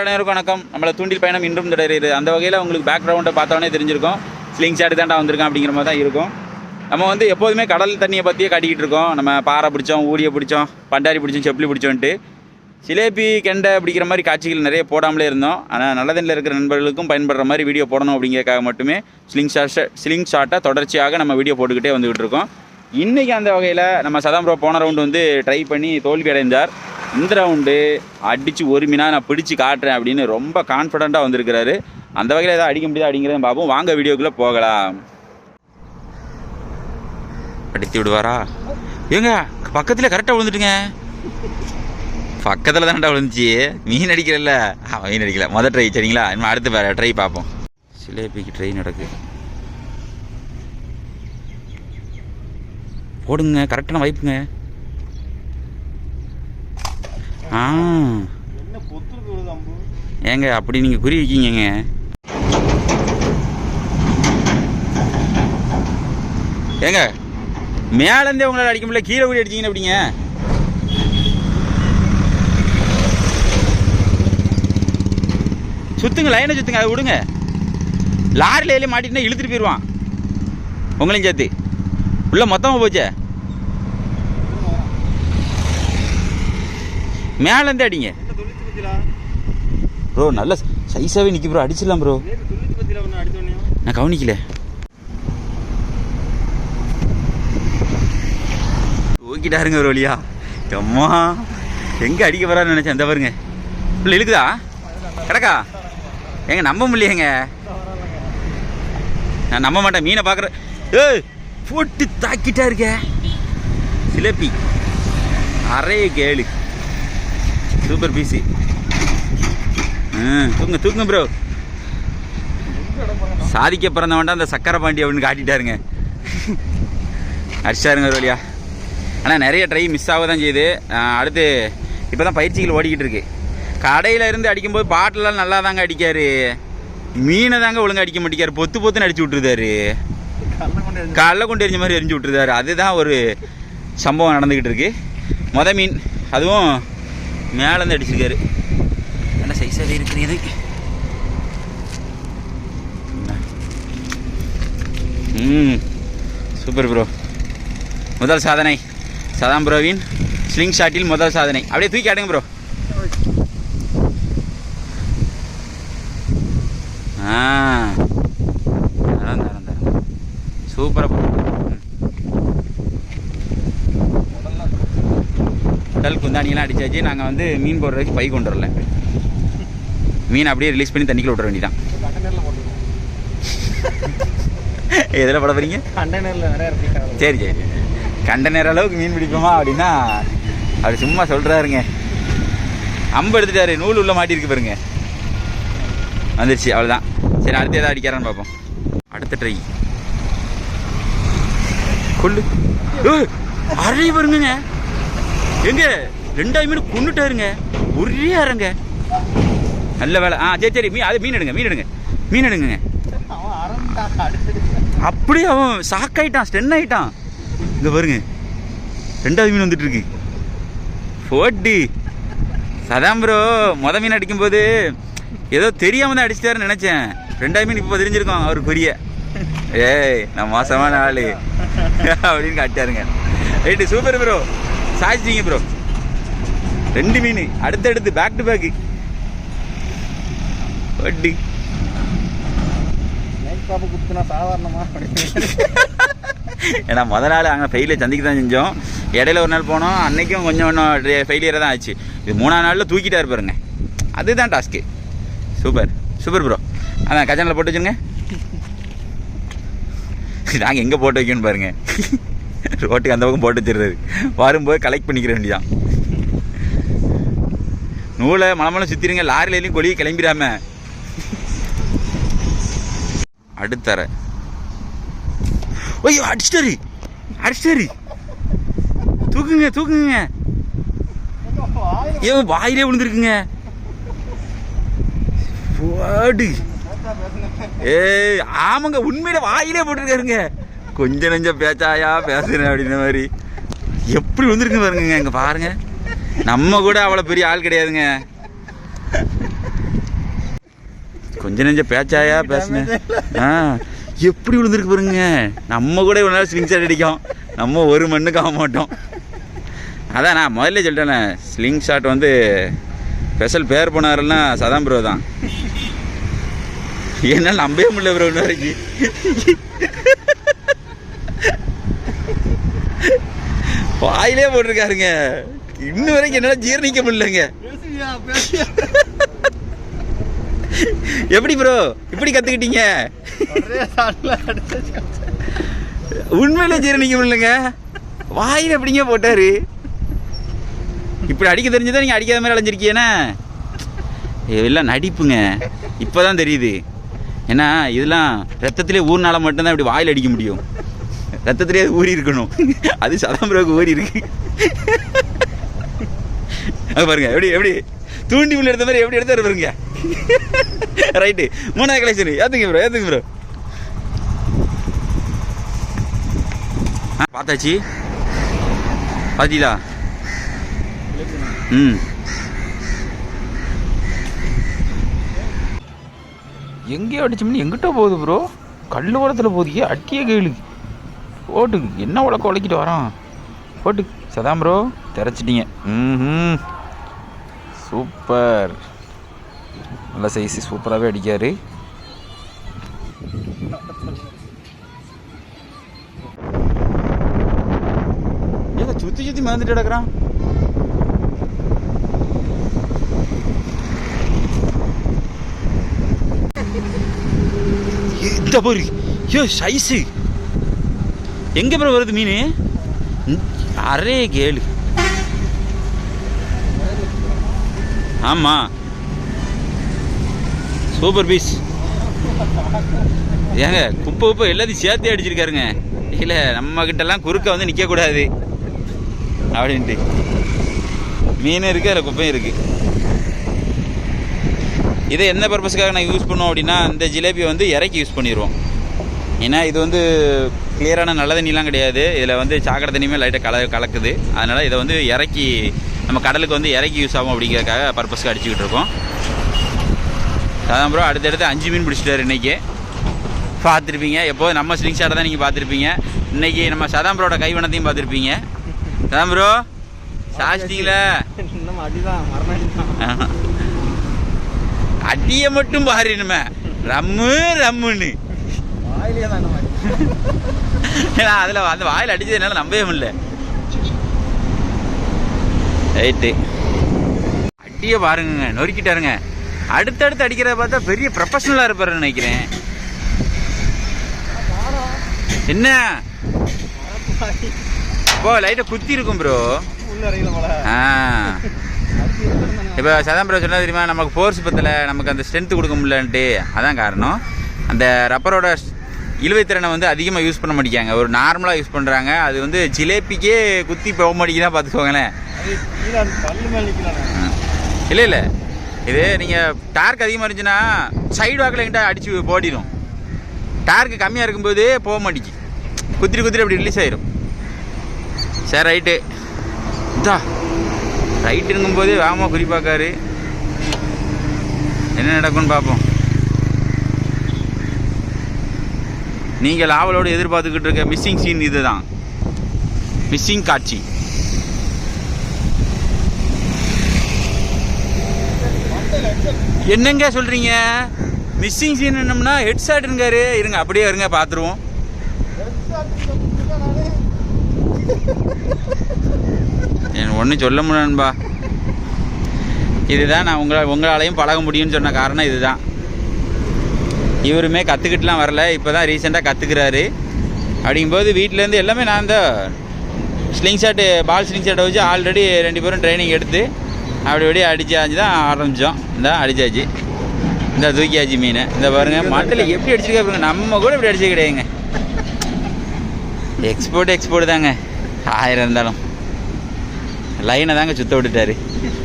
அனைவருக்கும் வணக்கம். நம்மளை தூண்டில் பயணம் இன்றும் தொடருது. அந்த வகையில் உங்களுக்கு பேக்ரவுண்டை பார்த்தோன்னே தெரிஞ்சிருக்கும். ஸ்லிங் ஷாட் தாண்டா வந்திருக்கேன் அப்படிங்கிற மாதிரி தான் இருக்கும். நம்ம வந்து எப்போதுமே கடல் தண்ணியை பற்றியே காட்டிக்கிட்டு இருக்கோம். நம்ம பாறை பிடிச்சோம், ஊடியை பிடிச்சோம், பண்டாரி பிடிச்சோம், செப்பலி பிடிச்சோன்ட்டு சிலேபி கெண்டை பிடிக்கிற மாதிரி காட்சிகள் நிறைய போடாமலே இருந்தோம். ஆனால் நல்லதண்ணில் இருக்கிற நண்பர்களுக்கும் பயன்படுற மாதிரி வீடியோ போடணும் அப்படிங்கிறக்காக மட்டுமே ஸ்லிங் ஷாட்டை தொடர்ச்சியாக நம்ம வீடியோ போட்டுக்கிட்டே வந்துக்கிட்டு இருக்கோம். இன்றைக்கி அந்த வகையில் நம்ம சதாம் ப்ரோ போன ரவுண்டு வந்து ட்ரை பண்ணி தோல்வி அடைந்தார். இந்த ரவுண்டு அடித்து ஒரு மீனா நான் பிடிச்சி காட்டுறேன் அப்படின்னு ரொம்ப கான்ஃபிடண்ட்டாக வந்திருக்கிறாரு. அந்த வகையில் ஏதாவது அடிக்க முடியாது அப்படிங்கிறத பார்ப்போம். வாங்க வீடியோக்குள்ளே போகலாம். அடித்து விடுவாரா? ஏங்க பக்கத்தில் கரெக்டாக விழுந்துட்டுங்க. பக்கத்தில் தானடா விழுந்துச்சு. மீன் அடிக்கல. மீன் அடிக்கல. மொதல் ட்ரை சரிங்களா? இன்னும் அடுத்து ட்ரை பார்ப்போம். சிலேபிக்கு ட்ரை நடக்கு. போடுங்க, கரெக்டான வைப்புங்க. ஏங்க அப்படி நீங்கள் குறி வைக்கிங்க. ஏங்க மேலேருந்தே உங்களால் அடிக்க முடியல, கீழே கூடி அடிச்சிங்கன்னு அப்படிங்க. சுற்றுங்க, லைனை சுற்றுங்க, அதை விடுங்க. லாரியில் ஏழை மாட்டிட்டுனா இழுத்துட்டு போயிடுவான் உங்களையும் சேர்த்து. உள்ள மொத்தமாக போச்சே. மேலேருந்தே அடிங்க ப்ரோ. நல்ல சைஸாகவே நிற்கி ப்ரோ. அடிச்சிடலாம் ப்ரோ. நான் கவனிக்கல. ஓக்கிட்டாருங்க ஒரு வழியா. அம்மா எங்கே அடிக்க வரான்னு நினச்சேன். அந்த பாருங்க இல்லை இழுக்குதா கிடக்கா. எங்க நம்ப முடியலையேங்க. நான் நம்ப மாட்டேன். மீனை பார்க்குறேன். ஏய் போட்டு தாக்கிட்டா இருக்க சிலேபி. அறைய கேளு. Super piece. தூங்க தூங்க ப்ரோ. சாதிக்க பிறந்த வேண்டாம் அந்த சக்கரை பாண்டி அப்படின்னு காட்டிட்டாருங்க. அடிச்சாருங்க ஒரு வழியா. ஆனால் நிறைய ட்ரை மிஸ் ஆக தான் செய்யுது. அடுத்து இப்போ தான் பயிற்சிகள் ஓடிக்கிட்டு இருக்கு. கடையில் இருந்து அடிக்கும்போது பாட்டிலெலாம் நல்லா தாங்க அடிக்காரு. மீனை தாங்க ஒழுங்காக அடிக்க மாட்டேங்காரு. பொத்து பொத்துன்னு அடிச்சு விட்டுருதாரு. காலைல கொண்டு எரிஞ்ச மாதிரி எரிஞ்சு விட்டுருதாரு. அதுதான் ஒரு சம்பவம் நடந்துக்கிட்டு இருக்கு. மீன் அதுவும் மேலேருந்து அடிச்சிருக்காரு. நல்ல சைஸாக இருக்கிறது. Super bro. முதல் சாதனை சதாம் ப்ரோவின் ஸ்லிங் ஷாட்டில் முதல் சாதனை. அப்படியே தூக்கி ஆடுங்க ப்ரோ. சூப்பராக ப்ரோ. கடல் குந்தாணியெல்லாம் அடித்தாச்சு. நாங்கள் வந்து மீன் போடுறதுக்கு பை கொண்டு வரல. மீன் அப்படியே ரிலீஸ் பண்ணி தண்ணிக்குள்ள விட்ற வேண்டியதான். எதில் போட போகிறீங்க? கண்டெய்னரில் நிறையா இருக்கு. சரி சரி. கண்டெய்னர் அளவுக்கு மீன் பிடிப்போமா அப்படின்னா அப்படி சும்மா சொல்கிறாருங்க. அம்பு எடுத்துட்டாரு. நூல் உள்ள மாட்டிருக்கு பாருங்க. வந்துருச்சு. அவ்வளோதான். சரி அடுத்து எதாவது அடிக்கிறான்னு பார்ப்போம். அடுத்த ட்ரை கொள்ளு. அரை பாருங்க. எங்க 2 மீன் கொண்டுட்டாருங்க. ஒரே அரைங்க. நல்ல வேலை. சரி சரி. அது மீன் எடுங்க. அப்படியே அவன் ஷாக் ஆகிட்டான். ஸ்டென் ஆகிட்டான். இங்கே பாருங்க 2வது மீன் வந்துட்டு இருக்கு. போட்டி சதாம் ப்ரோ மீன் அடிக்கும்போது ஏதோ தெரியாம தான் அடிச்சிட்டாருன்னு நினைச்சேன். 2வது மீன் இப்போ தெரிஞ்சிருக்கோம் அவருக்கு பெரிய. ஏய் நான் மோசமான ஆளு அப்படின்னு காட்டாருங்க. Right super bro. சாய்ச்சிங்க ப்ரோ. 2 மீன் அடுத்தடுத்து பேக் டு பேக்கு. வட்டி ஏன்னா முதல் நாள் அங்கே ஃபெயிலியர் சந்திக்க தான் செஞ்சோம். இடையில ஒரு நாள் போனோம். அன்னைக்கும் கொஞ்சம் ஃபெயிலியராக தான் ஆச்சு. இது 3ஆவது நாளில் தூக்கிட்டாரு பாருங்க. அதுதான் டாஸ்க்கு. Super bro. அதான் கஜனில் போட்டு வச்சுருங்க. நாங்கள் எங்கே போட்டு வைக்கணும்னு பாருங்க. ரோட்டுக்கு அந்த பக்கம் போட்டு வச்சிடுறது. வரும்போது கலெக்ட் பண்ணிக்கிற வேண்டியதான். நூலை மலமலம் சுற்றிடுங்க. லாரிலையும் கொலியை கிளம்பிடாம. அடுத்தர ஐயோ அடிச்சிட்டாரு. தூக்குங்க. ஏ வாயிலே விழுந்துருக்குங்க. ஏய் ஆமாங்க உண்மையில வாயிலே போட்டுருக்காருங்க. கொஞ்ச நெஞ்ச பேச்சாயா பேசுறேன் அப்படின்ற மாதிரி எப்படி விழுந்துருக்கு பாருங்க. இங்க பாருங்க. நம்ம கூட அவ்வளோ பெரிய ஆள் கிடையாதுங்க. கொஞ்சம் நெஞ்ச பேச்சாயா பேசுனேன். எப்படி விழுந்துருக்கு பாருங்க. நம்ம கூட இவ்வளோ நேரம் ஸ்லிங் ஷாட் அடிக்கும், நம்ம ஒரு மண்ணுக்கு ஆக மாட்டோம். அதான் நான் முதல்ல சொல்லிட்டேனே, ஸ்லிங் ஷாட் வந்து ஸ்பெஷல் பேர் போனாருன்னா சதாம் ப்ரோ தான். என்னால் நம்பவே முடியல ப்ரோ இன்ன வரைக்கும். வாயிலே போட்டிருக்காருங்க, இன்னும் வரைக்கும் என்னால் ஜீரணிக்க முடியலங்க. எப்படி ப்ரோ இப்படி கற்றுக்கிட்டீங்க? உண்மையிலே ஜீரணிக்க முடியலங்க, வாயில் எப்படிங்க போட்டாரு? இப்படி அடிக்க தெரிஞ்சதான் நீங்கள் அடிக்காத மாதிரி அலைஞ்சிருக்கீங்கன்னா எல்லாம் நடிப்புங்க. இப்போ தான் தெரியுது. ஏன்னா இதெல்லாம் ரத்தத்திலே ஊறினால மட்டும்தான் இப்படி வாயில் அடிக்க முடியும். ரத்தத்திலே ஊறி இருக்கணும், அது சதாம் ப்ரோவுக்கு ஊறி இருக்கு. அது பாருங்க எப்படி எப்படி தூண்டி முள்ள எடுத்த மாதிரி எப்படி எடுத்து பாருங்க. ரைட்டு, 3வது கலெக்ஷன் ஏற்றுங்க ப்ரோ, ஏற்றுங்க ப்ரோ. பார்த்தாச்சு, பார்த்தீங்களா? எங்கேயோ அடிச்சோம்னு எங்கிட்ட போகுது ப்ரோ, கல் உரத்தில் போகுது. அட்டிய கேளு போட்டு என்ன உலக்க உழைக்கிட்டு வரோம் போட்டு. சதாம் ப்ரோ திறச்சிட்டிங்க. சூப்பர், நல்ல சைஸு, சூப்பராகவே அடிக்காரு. ஏங்க சுற்றி சுற்றி மறந்துட்டு கிடக்குறான். இந்த போரு ஐயோ சைஸு எங்கே ப்ரோ வருது மீன்? அரே கேளு. ஆமாம் சூப்பர் பீஸ். ஏங்க குப்பை குப்பை எல்லாத்தையும் சேர்த்து அடிச்சிருக்காருங்க. இல்லை நம்ம கிட்டலாம் குறுக்க வந்து நிற்கக்கூடாது அப்படின்ட்டு மீன் இருக்குது, அதில் குப்பையும் இருக்குது. இதை என்ன பர்பஸ்க்காக நான் யூஸ் பண்ணுவோம் அப்படின்னா, இந்த ஜிலேபியை வந்து இறக்கி யூஸ் பண்ணிடுவோம். ஏன்னா இது வந்து கிளியரான நல்ல தண்ணிலாம் கிடையாது, இதில் வந்து சாக்கடை தண்ணியுமே லைட்டாக கலக்குது. அதனால் இதை வந்து இறக்கி நம்ம கடலுக்கு வந்து இறக்கி யூஸ் ஆகும் அப்படிங்கிறதுக்காக பர்பஸ்க்கு அடிச்சுக்கிட்டு இருக்கோம். அதான் ப்ரோ அடுத்தடுத்து 5 மீன் பிடிச்சிட்டாரு இன்றைக்கி. பார்த்துருப்பீங்க எப்போது நம்ம ஸ்லிங் ஷாட்டை தான் நீங்கள் பார்த்துருப்பீங்க. இன்றைக்கி நம்ம சதாம் ப்ரோட கைவனத்தையும் பார்த்துருப்பீங்க. சதாம் ப்ரோ சாச்சிட்டிங்களா? அடியை மட்டும் பாரு, இனிமே ரம்மு ரம்முன்னு அதில் அந்த வாயில் அடிச்சது என்னால் நம்பவே முடியல. ரைட்டு, அடியை பாருங்க, நொறுக்கிட்டாருங்க. அடுத்தடுத்து அடிக்கிறத பார்த்தா பெரிய ப்ரொஃபஷனலாக இருப்பாருன்னு நினைக்கிறேன். என்ன இப்போ லைட்டாக குத்தி இருக்கும் ப்ரோ. இப்போ சதாம் ப்ரோ சொன்னால் தெரியுமா, நமக்கு ஃபோர்ஸ் பத்தலை, நமக்கு அந்த ஸ்ட்ரென்த்து கொடுக்க முடியலன்ட்டு. அதான் காரணம். அந்த ரப்பரோட இழுவைத்திறனை வந்து அதிகமாக யூஸ் பண்ண மாட்டேங்காங்க, ஒரு நார்மலாக யூஸ் பண்ணுறாங்க. அது வந்து ஜிலேபிக்கே குத்தி போக மாட்டேங்குதான் பார்த்துக்கோங்களேன். இல்லை இல்லை, இது நீங்கள் டார்க் அதிகமாக இருந்துச்சுன்னா சைடு வாக்கில் எங்கிட்ட அடித்து போடிடும். டார்க்கு கம்மியாக இருக்கும்போது போக மாட்டேங்கி, குத்திரி குத்திரி அப்படி ரிலீஸ் ஆகிடும். சரி ரைட்டு, இதா ரைட்டுங்கும்போது வேகமாக குறிப்பாக்காரு. என்ன நடக்கும்னு பார்ப்போம். நீங்கள் ஆவலோடு எதிர்பார்த்துக்கிட்டு இருக்க மிஸ்ஸிங் சீன் இது தான், மிஸ்ஸிங் காட்சி. என்னங்க சொல்கிறீங்க? மிஸ்ஸிங் சீன் என்னம்னா ஹெட் ஷாட்டுங்காரு. இருங்க அப்படியே இருங்க பார்த்துருவோம். எனக்கு ஒன்றும் சொல்ல முடியலன்பா. இதுதான் நான் உங்களாலையும் பழக முடியும்னு சொன்ன காரணம் இதுதான். இவருமே கற்றுக்கிட்டுலாம் வரல, இப்போ தான் ரீசெண்டாக கற்றுக்கிறாரு. அப்படிங்கும்போது வீட்டிலேருந்து எல்லாமே நான் தான் ஸ்லிங் ஷாட்டு, பால் ஸ்லிங் ஷாட்டை வச்சு ஆல்ரெடி 2 பேரும் ட்ரைனிங் எடுத்து அப்படி அப்படியே அடிச்சாச்சு தான் ஆரம்பித்தோம். இந்த அடித்தாச்சு, இந்த தூக்கியாச்சு மீன். இந்த பாருங்கள் மட்டில் எப்படி அடிச்சிருக்கா பாருங்க. நம்ம கூட இப்படி அடிச்சே கிடையாதுங்க. எக்ஸ்போர்ட் தாங்க. 1000 இருந்தாலும் லைனை தாங்க சுத்த விட்டுட்டாரு.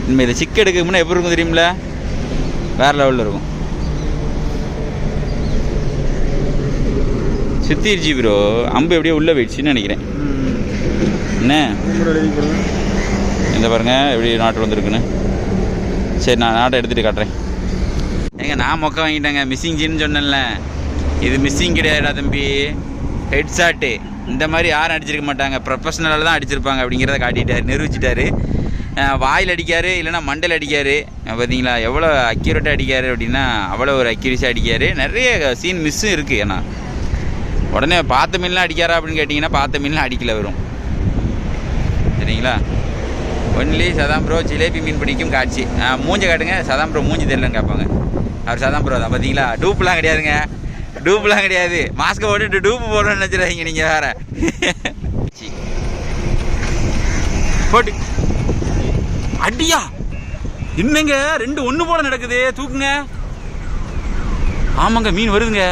இனிமேல் இதை சிக்க எடுக்க முன்னே எப்படி இருக்கும் தெரியுமில, வேறு லெவலில் இருக்கும். சுத்திருச்சு ப்ரோ, அம்பு எப்படியே உள்ளே போயிடுச்சுன்னு நினைக்கிறேன். என்ன இந்த பாருங்க எப்படி நாட்டு வந்துருக்குன்னு. சரி நான் நாட்டை எடுத்துகிட்டு காட்டுறேன். ஏங்க நான் மொக்க வாங்கிட்டேங்க, மிஸ்ஸிங் ஜின்னு சொன்னேன்ல, இது மிஸ்ஸிங் கிடையாதுடா தம்பி, ஹெட் ஷாட்டு. இந்த மாதிரி யாரும் அடிச்சிருக்க மாட்டாங்க, ப்ரொஃபஷ்னலாக தான் அடிச்சிருப்பாங்க அப்படிங்கிறத காட்டிட்டார், நிரூபிச்சிட்டாரு. வாயில் அடிக்கார், இல்லைனா மண்டையில் அடிக்கார். பார்த்தீங்களா எவ்வளோ அக்யூரேட்டாக அடிக்கார் அப்படின்னா, அவ்வளோ ஒரு அக்யூரேஸாக அடிக்கார். நிறைய சீன் மிஸ்ஸும் இருக்குது. ஏன்னா உடனே பார்த்த மீன்லாம் அடிக்காரா அப்படின்னு கேட்டிங்கன்னா, பார்த்த மீன்லாம் அடிக்கல வரும். சரிங்களா? ஒன்லி சதாம் ப்ரோ ஜிலேபி மீன் பிடிக்கும் காட்சி. மூஞ்ச காட்டுங்க. சதாம் ப்ரோ மூஞ்சி தெரியலன்னு கேட்பாங்க. அவர் சதாம் ப்ரோ தான். பார்த்தீங்களா? டூப்லாம் கிடையாதுங்க, டூப்லாம் கிடையாது. மாஸ்க்கை போட்டுட்டு டூப்பு போடணும்னு நினச்சிடாதீங்க நீங்கள் வேறு. போட்டு அடியா என்னங்க, 2 ஒன்று போல நடக்குது, தூக்குங்க. ஆமாங்க, மீன் வருதுங்க.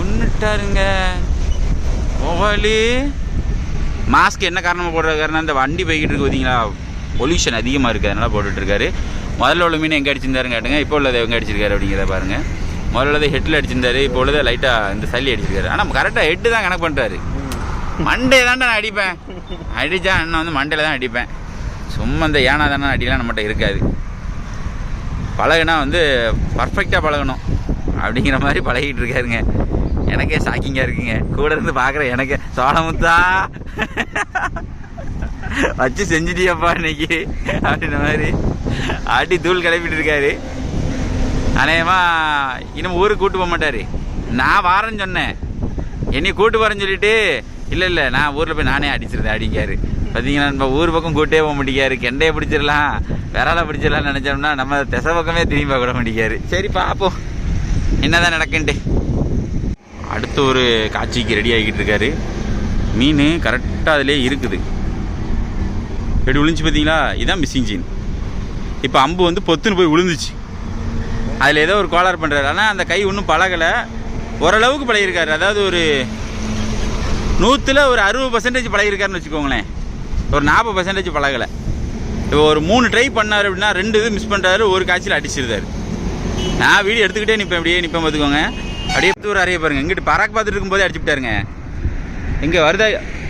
ஒன்றுட்டாருங்க ஓவாலி. மாஸ்க் என்ன காரணமாக போடுறாருன்னா, இந்த வண்டி போய்கிட்டு இருக்கு பார்த்தீங்களா, பொல்யூஷன் அதிகமாக இருக்குது, அதனால் போட்டுட்ருக்காரு. முதல்ல உள்ள மீன் எங்கே அடிச்சிருந்தாருன்னு கேட்டுங்க, இப்போ உள்ளதை எங்கே அடிச்சிருக்காரு அப்படிங்கிறத பாருங்கள். முதல்ல உள்ளதை ஹெட்டில் அடிச்சிருந்தாரு, இப்போ உள்ளதை லைட்டாக இந்த சல்லி அடிச்சிருக்காரு. ஆனால் கரெக்டாக ஹெட்டு தான் கணக்கு பண்ணுறாரு. மண்டே தான்டா நான் அடிப்பேன், அடித்தா அண்ணன் வந்து மண்டையில் தான் அடிப்பேன். சும்மா இந்த ஏனா தானே அடிலாம் நம்மகிட்ட இருக்காது. பழகுனா வந்து பர்ஃபெக்டாக பழகணும் அப்படிங்கிற மாதிரி பழகிட்டு இருக்காருங்க. எனக்கே ஷாக்கிங்காக இருக்குங்க, கூட இருந்து பார்க்குறேன். எனக்கு சோழமுத்தா வச்சு செஞ்சுட்டியப்பா இன்னைக்கு அப்படின்ற மாதிரி அடி தூள் கிளப்பிட்டு இருக்காரு. அநேகமாக இன்னும் ஊருக்கு கூட்டு போக மாட்டார். நான் வாரேன்னு சொன்னேன், என்னை கூட்டு போகிறேன்னு சொல்லிட்டு, இல்லை நான் ஊரில் போய் நானே அடிச்சிருந்தேன் அப்படிங்காரு. பார்த்தீங்கன்னா நம்ம ஊர் பக்கம் கூட்டே போக மாட்டேங்காரு. கெண்டையை பிடிச்சிடலாம், விரால பிடிச்சிடலாம்னு நினச்சோம்னா நம்ம திசை பக்கமே திரும்பி பார்க்க விட மாட்டேங்காரு. சரி பார்ப்போம் என்னதான் நடக்குன்ட்டு. அடுத்த ஒரு காட்சிக்கு ரெடி ஆகிக்கிட்டு இருக்காரு. மீன் கரெக்டாக அதிலே இருக்குது. எப்படி விழுந்துச்சு பார்த்தீங்களா? இதுதான் மிஸ்ஸிங் சீன். இப்போ அம்பு வந்து பொத்துன்னு போய் விழுந்துச்சு. அதில் ஏதோ ஒரு கோளாறு பண்ணுறாரு. ஆனால் அந்த கை ஒன்றும் பழகலை, ஓரளவுக்கு பழகிருக்காரு. அதாவது ஒரு 100ல் ஒரு 60% பழகிருக்காருன்னு வச்சுக்கோங்களேன். ஒரு 40% பழகலை. இப்போ ஒரு 3 ட்ரை பண்ணார் அப்படின்னா 2 இது மிஸ் பண்ணுறாரு, ஒரு காய்ச்சல் அடிச்சிருந்தாரு. நான் வீடியோ எடுத்துக்கிட்டே நிற்பேன், அப்படியே நிற்பேன் பார்த்துக்கோங்க. அப்படியே ஒரு அறைய பாருங்க, இங்கிட்டு பறக்க பார்த்துட்டு இருக்கும்போதே அடிச்சுட்டாருங்க. எங்கே வருதா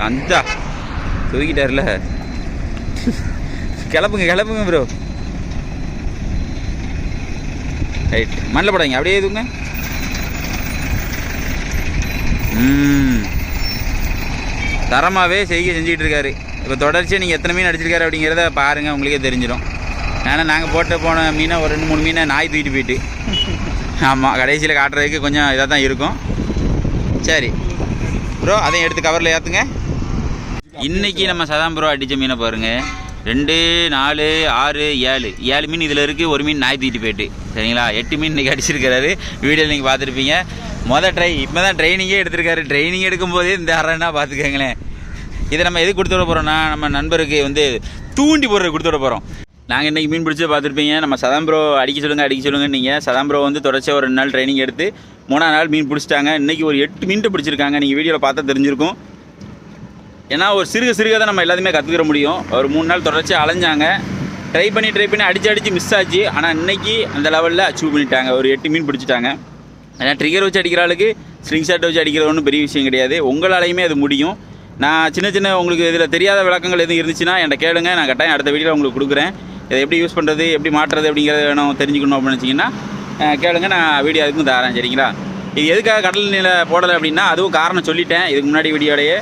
அந்த தூக்கிட்டார்ல. கிளப்புங்க ப்ரோ. ரைட், மண்ணில் போடாங்க, அப்படியே எதுங்க. தரமாகவே செஞ்சுக்கிட்டு இருக்காரு. இப்போ தொடர்ச்சியாக நீங்கள் எத்தனை மீன் அடிச்சிருக்காரு அப்படிங்கிறத பாருங்கள், உங்களுக்கே தெரிஞ்சிடும். ஏன்னா நாங்கள் போன மீனை ஒரு 2-3 மீனை நாய் தூக்கிட்டு போயிட்டு. ஆமாம், கடைசியில் காட்டுறதுக்கு கொஞ்சம் இதாக தான் இருக்கும். சரி ப்ரோ, அதையும் எடுத்து கவரில் ஏற்றுங்க. இன்றைக்கி நம்ம சதாம் ப்ரோ அடித்த மீனை பாருங்கள். 2, 4, 6, 7 மீன் இதில் இருக்குது. ஒரு மீன் நாய் தூக்கிட்டு போயிட்டு. சரிங்களா? 8 மீன் இன்றைக்கி அடிச்சிருக்கிறாரு. வீடியோவில் நீங்கள் பார்த்துருப்பீங்க. இப்போ தான் ட்ரைனிங்கே எடுத்திருக்காரு. ட்ரைனிங் எடுக்கும்போதே இந்த அறன்னா பார்த்துக்கங்களேன். இதை நம்ம எதுக்கு கொடுத்து விட போகிறோம்னா, நம்ம நண்பருக்கு வந்து தூண்டி போடுறது கொடுத்து விட போகிறோம். நாங்கள் இன்றைக்கி மீன் பிடிச்சி பார்த்துருப்பீங்க. நம்ம சதாம் ப்ரோ அடிக்க சொல்லுங்கள் நீங்கள். சதாம் ப்ரோ வந்து தொடர்ச்சியாக ஒரு 2 நாள் ட்ரைனிங் எடுத்து 3ஆம் நாள் மீன் பிடிச்சிட்டாங்க. இன்றைக்கி ஒரு 8 மீன் பிடிச்சிருக்காங்க. நீங்கள் வீடியோவில் பார்த்தா தெரிஞ்சிருக்கும். ஏன்னா ஒரு சிறுக தான் நம்ம எல்லாத்தையுமே கற்றுக்கிற முடியும். ஒரு 3 நாள் தொடர்ச்சியாக அலைஞ்சாங்க. ட்ரை பண்ணி அடித்து மிஸ் ஆச்சு. ஆனால் இன்றைக்கி அந்த லெவலில் அச்சீவ் பண்ணிட்டாங்க. ஒரு 8 மீன் பிடிச்சிட்டாங்க. ஏன்னா ட்ரிகர் வச்சு அடிக்கிற ஆளுக்கு ஸ்ட்ரிங் ஷாட் வச்சு அடிக்கிறது ஒன்றும் பெரிய விஷயம் கிடையாது. உங்களாலையுமே அது முடியும். நான் சின்ன உங்களுக்கு இதில் தெரியாத விளக்கங்கள் எதுவும் இருந்துச்சுன்னா என்கிட்ட கேளுங்க. நான் கட்டாயம் அடுத்த வீடியோவில் உங்களுக்கு கொடுக்குறேன். இதை எப்படி யூஸ் பண்ணுறது, எப்படி மாற்றுறது அப்படிங்கிறத வேணும் தெரிஞ்சுக்கணும் அப்படின்னு நினச்சிங்கன்னா கேளுங்க, நான் வீடியோ அதுக்கும் தரேன். சரிங்களா? இது எதுக்காக கடல் நீல போடலை அப்படின்னா, அதுவும் காரணம் சொல்லிட்டேன் இதுக்கு முன்னாடி வீடியோடையே.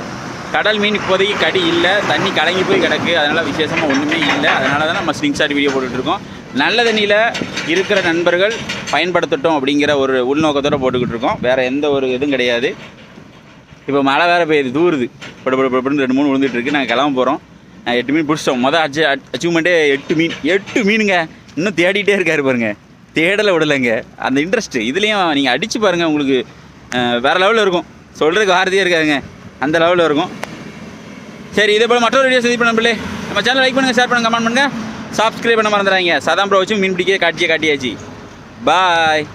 கடல் மீன் இப்போதைக்கு கடி இல்லை, தண்ணி கலங்கி போய் கிடக்கு. அதனால் விசேஷமாக ஒன்றுமே இல்லை. அதனால தான் நம்ம ஸ்ட்ரிங் ஷாட் வீடியோ போட்டுட்ருக்கோம். நல்ல தண்ணியில் இருக்கிற நண்பர்கள் பயன்படுத்தட்டும் அப்படிங்கிற ஒரு உள்நோக்கத்தோடு போட்டுக்கிட்டு இருக்கோம். வேறு எந்த ஒரு இதுவும் கிடையாது. இப்போ மழை வேறு பெய்யுது, தூருது, படுன்னு 2-3 விழுந்துட்டுருக்கு. நாங்கள் கிளம்ப போகிறோம். 8 மீன் பிடிச்சிட்டோம். அச்சீவ்மெண்ட்டே 8 மீனுங்க. இன்னும் தேடிகிட்டே இருக்காரு பாருங்க, தேடலை விடலைங்க. அந்த இன்ட்ரெஸ்ட்டு இதுலேயும் நீங்கள் அடித்து பாருங்கள், உங்களுக்கு வேறு லெவலில் இருக்கும். சொல்கிறதுக்கு வார்த்தையே இருக்காதுங்க, அந்த லெவலில் இருக்கும். சரி, இதே போல் மற்றொரு வீடியோ சந்திப்பு நண்பர்களே. நம்ம சேனல் லைக் பண்ணுங்கள், ஷேர் பண்ணுங்கள், கமெண்ட் பண்ணுங்கள், சப்ஸ்கிரைப் பண்ண மறந்துடாதீங்க. சதாம் ப்ரோ வச்சு மீன் பிடிக்க காட்டியாச்சு. பாய்.